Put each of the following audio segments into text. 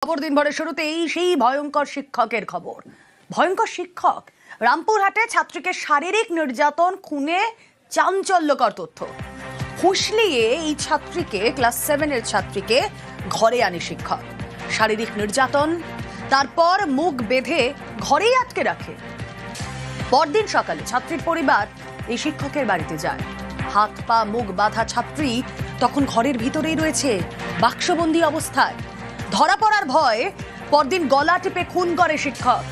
খবর দিনভরের শুরুতেই সেই ভয়ঙ্কর শিক্ষকের খবর। ভয়ঙ্কর শিক্ষক, রামপুরহাটে ছাত্রীকে শারীরিক নির্যাতন, খুনে চাঞ্চল্যকর তথ্য। হুঁশলিয়ে এই ছাত্রীকে, ক্লাস 7-এর ছাত্রীকে ঘরে আনে শিক্ষক। শারীরিক নির্যাতন, তারপর মুখ বেঁধে ঘরেই আটকে রাখে। পরদিন সকালে ছাত্রীর পরিবার এই শিক্ষকের বাড়িতে যায়। হাত পা মুখ বাঁধা ছাত্রী তখন ঘরের ভিতরেই রয়েছে, বাক্সবন্দী অবস্থায়। ধরা পড়ার ভয়ে পরদিন গলা টিপে খুন করে শিক্ষক,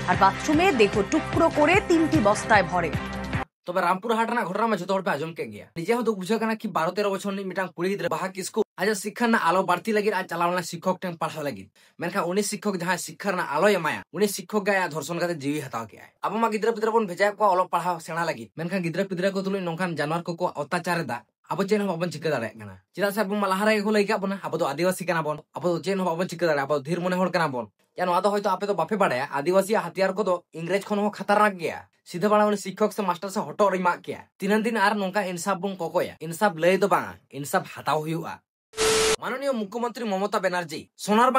আর বাথরুমে দেহ টুকরো করে 3টি বস্তায় ভরে। তবে রামপুরহাট না ঘটনা में जतो पे आजम के गया निजे हो दुख बुझे kana कि 12-13 বছর নি মিটাং কুড়ি গিদ্রে বাহা কিসকু আজ শিক্ষা না আলো বাড়তি লাগি আজ চালাওনা শিক্ষক টেন পাঠা লাগি মেনখা উনি শিক্ষক যাহা শিক্ষা না আলো এমায়া উনি শিক্ষক গায়া ধর্ষণ কাতে जीवी हताव के अब मा गिद्रे पिद्रे बन भेजा को अलो पढ़ा सेना लगी मेनखा गिद्रे पिद्रे को तुलि नोखान जानवर को अत्याचार दा अब चेन हो बाबन चिका दाड़े kana चिदा से अब मलाहारा को लई का बना अब तो आदिवासी kana बन अब तो चेन हो बाबन चिका दाड़े अब धीर मने होड़ kana बन জানো আদা হয়তো আপে তো বাপে বাড়ায় আদিবাসী হাতিয়ার কো তো ইংরেজ খন হো खतरनाक गया सीधे बड़ा उन्हें शिक्षक से मास्टर से हटो और माक किया तीन दिन आर नोका इंसाफ बुन कोकोया इंसाफ लय तो बांगा इंसाफ हटाओ हुआ। মাননীয় মুখ্যমন্ত্রী মমতা ব্যানার্জি সোনার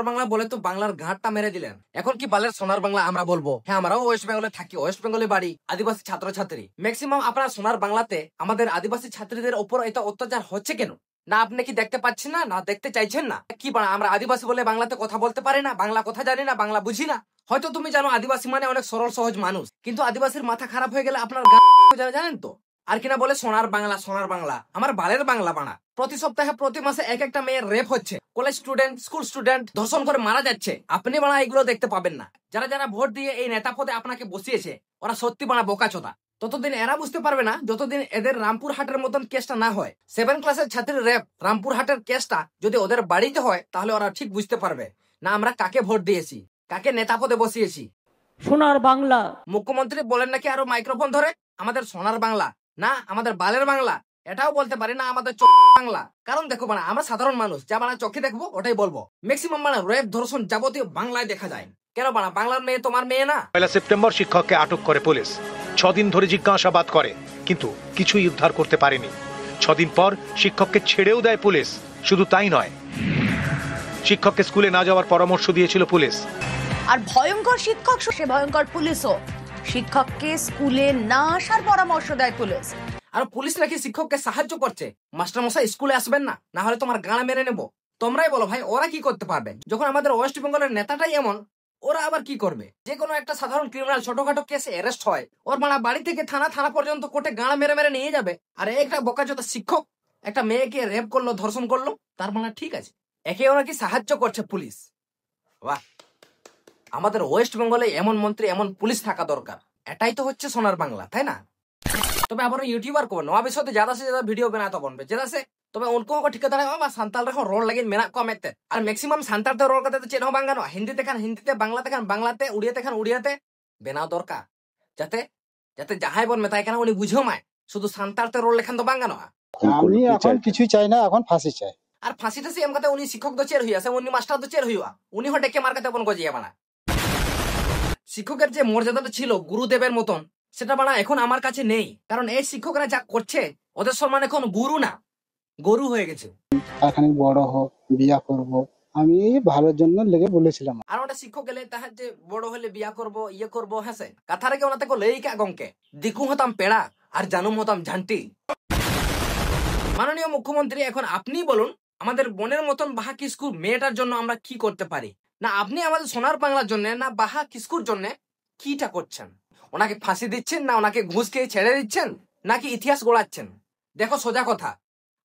বাংলা বলে তো বাংলার ঘাটটা মেরে দিলেন। এখন কি বালের সোনার বাংলা আমরা বলবো? হ্যাঁ, আমরাও ওয়েস্ট বেঙ্গলে থাকি, ওয়েস্ট বেঙ্গলে বাড়ি, আদিবাসী ছাত্রছাত্রী। ম্যাক্সিমাম আপনার সোনার বাংলাতে আমাদের আদিবাসী ছাত্রীদের উপর এটা অত্যাচার হচ্ছে কেন? না আপনি কি দেখতে পাচ্ছেন না, না দেখতে চাইছেন না? কি আমরা আদিবাসী বলে বাংলাতে কথা বলতে পারি না, বাংলা কথা জানি না, বাংলা বুঝি না? হয়তো তুমি জানো আদিবাসী মানে অনেক সরল সহজ মানুষ, কিন্তু আদিবাসীর মাথা খারাপ হয়ে গেলে আপনার জানেন তো? আর কিনা বলে সোনার বাংলা, আমার বালের বাংলা বানা। প্রতি সপ্তাহে প্রতি মাসে এক একটা মেয়ের রেপ হচ্ছে, কলেজ স্টুডেন্ট, স্কুল স্টুডেন্ট ধর্ষণ করে মারা যাচ্ছে। আপনি বানা এগুলো দেখতে পাবেন না। যারা যারা ভোট দিয়ে এই নেতা পদে আপনাকে বসিয়েছে ওরা সত্যি বানা বোকাচোদা। ততদিন এরা বুঝতে পারবে না যতদিন এদের রামপুরহাটের মতন কেসটা না হয়। 7 ক্লাসের ছাত্রীর রেপ রামপুরহাটের কেসটা যদি ওদের বাড়িতে হয় তাহলে ওরা ঠিক বুঝতে পারবে না আমরা কাকে ভোট দিয়েছি, কাকে নেতা পদে বসিয়েছি। সোনার বাংলা মুখ্যমন্ত্রী বলেন নাকি আরো মাইক্রোফোন ধরে আমাদের সোনার বাংলা না, আমাদের বালের বাংলা। এটাও বলতে পারি না আমাদের বাংলা। কারণ দেখো বানা আমরা সাধারণ মানুষ, যা বানা চোখে দেখবো ওটাই বলবো। ম্যাক্সিমাম বানা রেপ ধর্ষণ যাবতীয় বাংলায় দেখা যায়। কেন বানা বাংলার মেয়ে তোমার মেয়ে না? 1 সেপ্টেম্বর শিক্ষককে আটক করে পুলিশ। 6 দিন ধরে জিজ্ঞাসাবাদ করে, কিন্তু কিছুই উদ্ধার করতে পারেনি। 6 দিন পর শিক্ষককে ছেড়েও দেয় পুলিশ। শুধু তাই নয়, শিক্ষককে স্কুলে না যাওয়ার পরামর্শ দিয়েছিল পুলিশ। আর ভয়ঙ্কর শিক্ষক সে ভয়ঙ্কর পুলিশও শিক্ষককে স্কুলে না আসার পরামর্শ দেয় পুলিশ। আর পুলিশ নাকি শিক্ষককে সাহায্য করছে, মাস্টারমশাই স্কুলে আসবেন না, না হলে তোমার গানা মেরে নেবো। তোমরাই বলো ভাই ওরা কি করতে পারবে? যখন আমাদের ওয়েস্ট বেঙ্গলের নেতাটাই এমন, ওরা আবার কি করবে? যে কোনো একটা সাধারণ ক্রিমিনাল ছোটখাটো কেসে অ্যারেস্ট হয়, ওর মানে বাড়ি থেকে থানা পর্যন্ত কোর্টে গানা মেরে মেরে নিয়ে যাবে। আর একটা বোকাচোদা শিক্ষক একটা মেয়েকে রেপ করলো, ধর্ষণ করলো, তার মানে ঠিক আছে, একে ওরা কি সাহায্য করছে পুলিশ। বাহ, আমাদের ওয়েস্ট বেঙ্গলে এমন মন্ত্রী এমন পুলিশ থাকা দরকার। এটাই তো হচ্ছে সোনার বাংলা, তাই না? তবে আবার यूट्यूबर को नवा विषय ज्यादा से ज्यादा वीडियो बनाता बन पे जैसे तबे उनको को ठिका दाड़ा बा सांताल रखो रोल लगे मेना को मेते और मैक्सिमम सांताल ते रोल करते तो चेनो बांगानो हिंदी तेखान हिंदीते बांग्लाते उड़ियाते खान उड़ियाते बेनाव दरकार যাতে যাতে যাহাই বন মেতাই কেন উনি বুঝো মায় শুধু সান্তালতে রোল লেখান তো বাঙ্গানো। আমি এখন কিছুই চাই না, এখন ফাঁসি চাই। আর ফাঁসিটা সে এমকাতে উনি শিক্ষক তো চের হইয়াছে, উনি মাস্টার তো চের হইয়া, উনি হটে কে মার্কাতে বন গজিয়া বানা। শিক্ষকের যে মর্যাদাটা ছিল গুরুদেবের মতন সেটা বানা এখন আমার কাছে নেই। কারণ এই শিক্ষকরা যা করছে ওদের সম্মান এখন গুরু না গরু হয়ে গেছে। এখানে বড় হোক, বিয়া করব, আমি ভালোর জন্য লেগে বলেছিলাম। আর ওটা শিক্ষক গেলে তাহার যে বড় হলে বিয়া করব ইয়ে করব, হ্যাঁ কথা রেখে ওনাতে লেই কে গঙ্কে দিকু হতাম পেড়া আর জানুম হতাম ঝান্টি। মাননীয় মুখ্যমন্ত্রী এখন আপনি বলুন আমাদের বোনের মতন বাহা কিস্কুর মেয়েটার জন্য আমরা কি করতে পারি? না আপনি আমাদের সোনার বাংলার জন্য, না বাহা কিস্কুর জন্য কিটা করছেন? ওনাকে ফাঁসি দিচ্ছেন, না ওনাকে ঘুষ খেয়ে ছেড়ে দিচ্ছেন, নাকি ইতিহাস গোড়াচ্ছেন? দেখো সোজা কথা,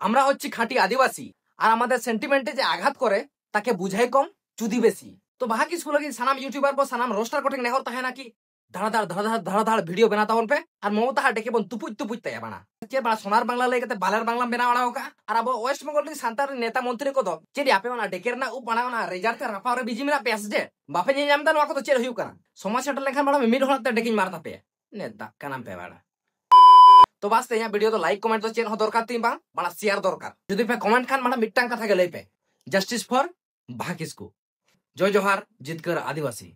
আমরা হচ্ছি খাঁটি আদিবাসী, আর আমাদের সেন্টিমেন্টে যে আঘাত করে তাকে বুঝাই কম চুদি বেশি। তো বাহা কি স্কুলে কি সানাম ইউটিউবার বা সানাম রোস্টার কোটিং নেহর তাহে নাকি ধাড়াধাড় ভিডিও বানাতা হন पे আর মমতা হা ডেকে বন তুপুই তাই বানা কে বানা সোনার বাংলা লেগে বালের বাংলা বেনা বাড়া হোকা। আর আবো ওয়েস্ট বেঙ্গল সান্তার নেতা মন্ত্রী কত চেরি আপে বানা ডেকের না উ বানা না রেজাল্ট রাফা আর বিজি মেরা পেস যে বাপে যে জামদা না কত চের হইউ কানা সমাজ সেটা লেখান বাড়া মিড হলাতে ডেকিং মারতা पे ने धक्का नाम पे बाड़ा। तो बास्ते यहाँ वीडियो तो लाइक कमेंट तो चेन हो दरकार तीन बड़ा शेयर दरकार যদি पे कमेंट खान बड़ा मिट्टांग कथा गेले पे जस्टिस फॉर भाकिसकु। जय जोहार, जितकर आदिवासी।